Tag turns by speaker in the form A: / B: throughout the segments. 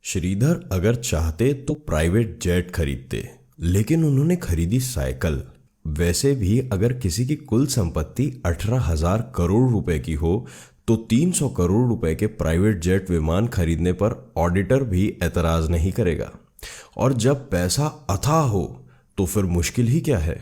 A: श्रीधर अगर चाहते तो प्राइवेट जेट खरीदते, लेकिन उन्होंने खरीदी साइकिल। वैसे भी अगर किसी की कुल संपत्ति 18,000 करोड़ रुपए की हो तो 300 करोड़ रुपए के प्राइवेट जेट विमान खरीदने पर ऑडिटर भी एतराज नहीं करेगा। और जब पैसा अथाह हो तो फिर मुश्किल ही क्या है।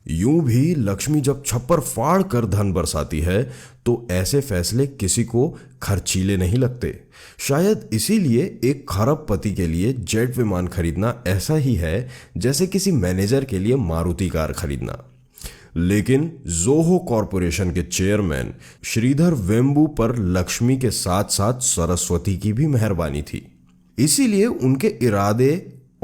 A: यूं भी लक्ष्मी जब छप्पर फाड़ कर धन बरसाती है तो ऐसे फैसले किसी को खर्चीले नहीं लगते। शायद इसीलिए एक खरबपति के लिए जेट विमान खरीदना ऐसा ही है जैसे किसी मैनेजर के लिए मारुति कार खरीदना। लेकिन जोहो कॉरपोरेशन के चेयरमैन श्रीधर वेम्बू पर लक्ष्मी के साथ साथ सरस्वती की भी मेहरबानी थी, इसीलिए उनके इरादे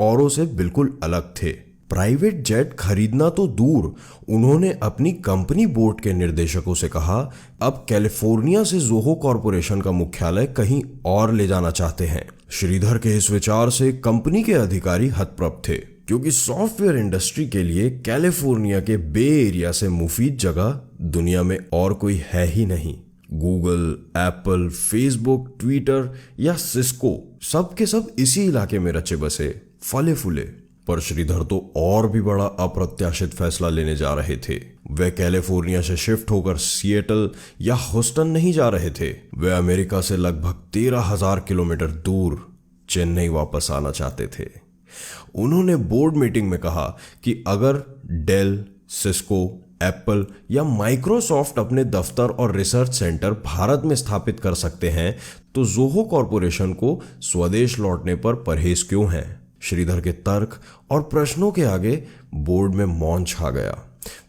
A: औरों से बिल्कुल अलग थे। प्राइवेट जेट खरीदना तो दूर, उन्होंने अपनी कंपनी बोर्ड के निर्देशकों से कहा अब कैलिफोर्निया से जोहो कॉरपोरेशन का मुख्यालय कहीं और ले जाना चाहते हैं। श्रीधर के इस विचार से कंपनी के अधिकारी हतप्रभ थे, क्योंकि सॉफ्टवेयर इंडस्ट्री के लिए कैलिफोर्निया के बे एरिया से मुफीद जगह दुनिया में और कोई है ही नहीं। गूगल, एप्पल, फेसबुक, ट्विटर या सिस्को सब के सब इसी इलाके में रचे बसे फले फूले। पर श्रीधर तो और भी बड़ा अप्रत्याशित फैसला लेने जा रहे थे। वे कैलिफोर्निया से शिफ्ट होकर सिएटल या ह्यूस्टन नहीं जा रहे थे, वे अमेरिका से लगभग 13,000 किलोमीटर दूर चेन्नई वापस आना चाहते थे। उन्होंने बोर्ड मीटिंग में कहा कि अगर डेल, सिस्को, एप्पल या माइक्रोसॉफ्ट अपने दफ्तर और रिसर्च सेंटर भारत में स्थापित कर सकते हैं तो जोहो कॉरपोरेशन को स्वदेश लौटने पर परहेज क्यों है। श्रीधर के तर्क और प्रश्नों के आगे बोर्ड में मौन छा गया।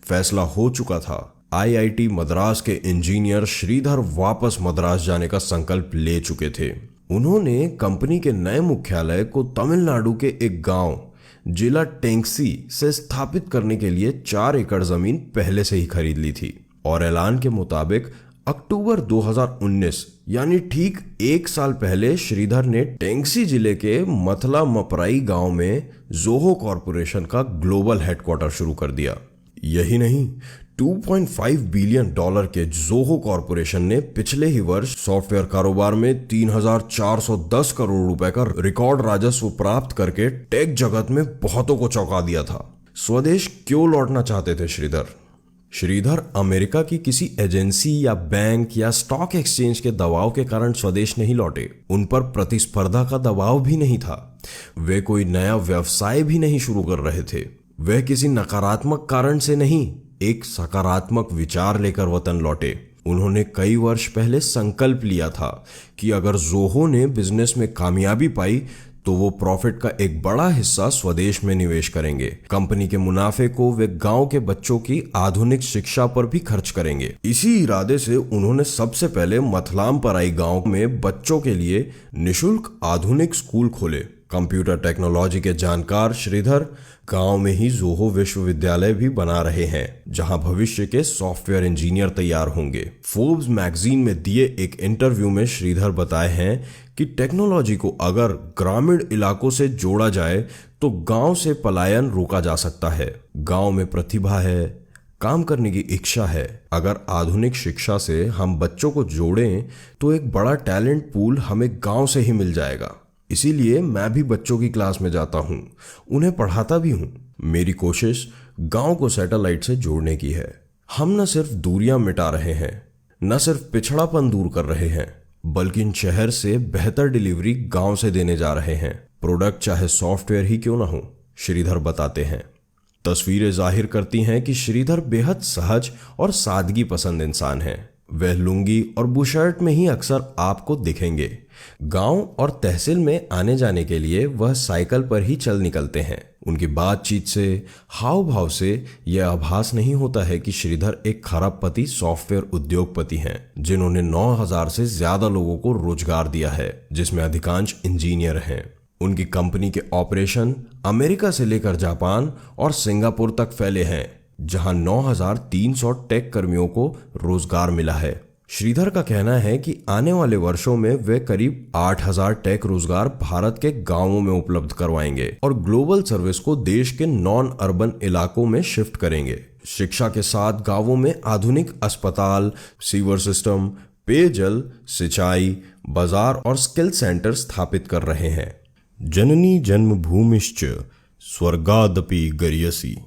A: फैसला हो चुका था। आईआईटी मद्रास के इंजीनियर श्रीधर वापस मद्रास जाने का संकल्प ले चुके थे। उन्होंने कंपनी के नए मुख्यालय को तमिलनाडु के एक गांव जिला टेंगसी से स्थापित करने के लिए 4 एकड़ जमीन पहले से ही खरीद ली थी और ऐलान के मुताबिक अक्टूबर 2019 यानी ठीक 1 साल पहले श्रीधर ने टेंगसी जिले के मथला मपराई गांव में जोहो कॉरपोरेशन का ग्लोबल हेडक्वार्टर शुरू कर दिया। यही नहीं, $2.5 बिलियन के जोहो कॉरपोरेशन ने पिछले ही वर्ष सॉफ्टवेयर कारोबार में 3,410 करोड़ रुपए का रिकॉर्ड राजस्व प्राप्त करके टेक जगत में बहुतों को चौंका दिया था। स्वदेश क्यों लौटना चाहते थे श्रीधर अमेरिका की किसी एजेंसी या बैंक या स्टॉक एक्सचेंज के दबाव के कारण स्वदेश नहीं लौटे। उन पर प्रतिस्पर्धा का दबाव भी नहीं था। वे कोई नया व्यवसाय भी नहीं शुरू कर रहे थे। वे किसी नकारात्मक कारण से नहीं, एक सकारात्मक विचार लेकर वतन लौटे। उन्होंने कई वर्ष पहले संकल्प लिया था कि अगर जोहो ने बिजनेस में कामयाबी पाई तो वो प्रॉफिट का एक बड़ा हिस्सा स्वदेश में निवेश करेंगे। कंपनी के मुनाफे को वे गांव के बच्चों की आधुनिक शिक्षा पर भी खर्च करेंगे। इसी इरादे से उन्होंने सबसे पहले मथलाम पराई गांव में बच्चों के लिए निशुल्क आधुनिक स्कूल खोले। कंप्यूटर टेक्नोलॉजी के जानकार श्रीधर गांव में ही जोहो विश्वविद्यालय भी बना रहे हैं, जहां भविष्य के सॉफ्टवेयर इंजीनियर तैयार होंगे। फोर्ब्स मैगजीन में दिए एक इंटरव्यू में श्रीधर बताए हैं कि टेक्नोलॉजी को अगर ग्रामीण इलाकों से जोड़ा जाए तो गांव से पलायन रोका जा सकता है। गांव में प्रतिभा है, काम करने की इच्छा है। अगर आधुनिक शिक्षा से हम बच्चों को जोड़ें तो एक बड़ा टैलेंट पूल हमें गांव से ही मिल जाएगा। इसीलिए मैं भी बच्चों की क्लास में जाता हूँ, उन्हें पढ़ाता भी हूँ। मेरी कोशिश गांव को सैटेलाइट से जोड़ने की है। हम न सिर्फ दूरियां मिटा रहे हैं, न सिर्फ पिछड़ापन दूर कर रहे हैं, बल्कि इन शहर से बेहतर डिलीवरी गांव से देने जा रहे हैं। प्रोडक्ट चाहे सॉफ्टवेयर ही क्यों ना हो, श्रीधर बताते हैं। तस्वीरें जाहिर करती हैं कि श्रीधर बेहद सहज और सादगी पसंद इंसान हैं। वह लुंगी और बुशर्ट में ही अक्सर आपको दिखेंगे। गांव और तहसील में आने जाने के लिए वह साइकिल पर ही चल निकलते हैं। उनकी बातचीत से, हाव भाव से यह आभास नहीं होता है कि श्रीधर एक खरबपति सॉफ्टवेयर उद्योगपति हैं, जिन्होंने 9,000 से ज्यादा लोगों को रोजगार दिया है, जिसमें अधिकांश इंजीनियर हैं। उनकी कंपनी के ऑपरेशन अमेरिका से लेकर जापान और सिंगापुर तक फैले हैं, जहां 9,300 टेक कर्मियों को रोजगार मिला है। श्रीधर का कहना है कि आने वाले वर्षों में वे करीब 8,000 टेक रोजगार भारत के गांवों में उपलब्ध करवाएंगे और ग्लोबल सर्विस को देश के नॉन अर्बन इलाकों में शिफ्ट करेंगे। शिक्षा के साथ गांवों में आधुनिक अस्पताल, सीवर सिस्टम, पेयजल, सिंचाई, बाजार और स्किल सेंटर स्थापित कर रहे हैं। जननी जन्मभूमिश्च स्वर्गादपि गरीयसी।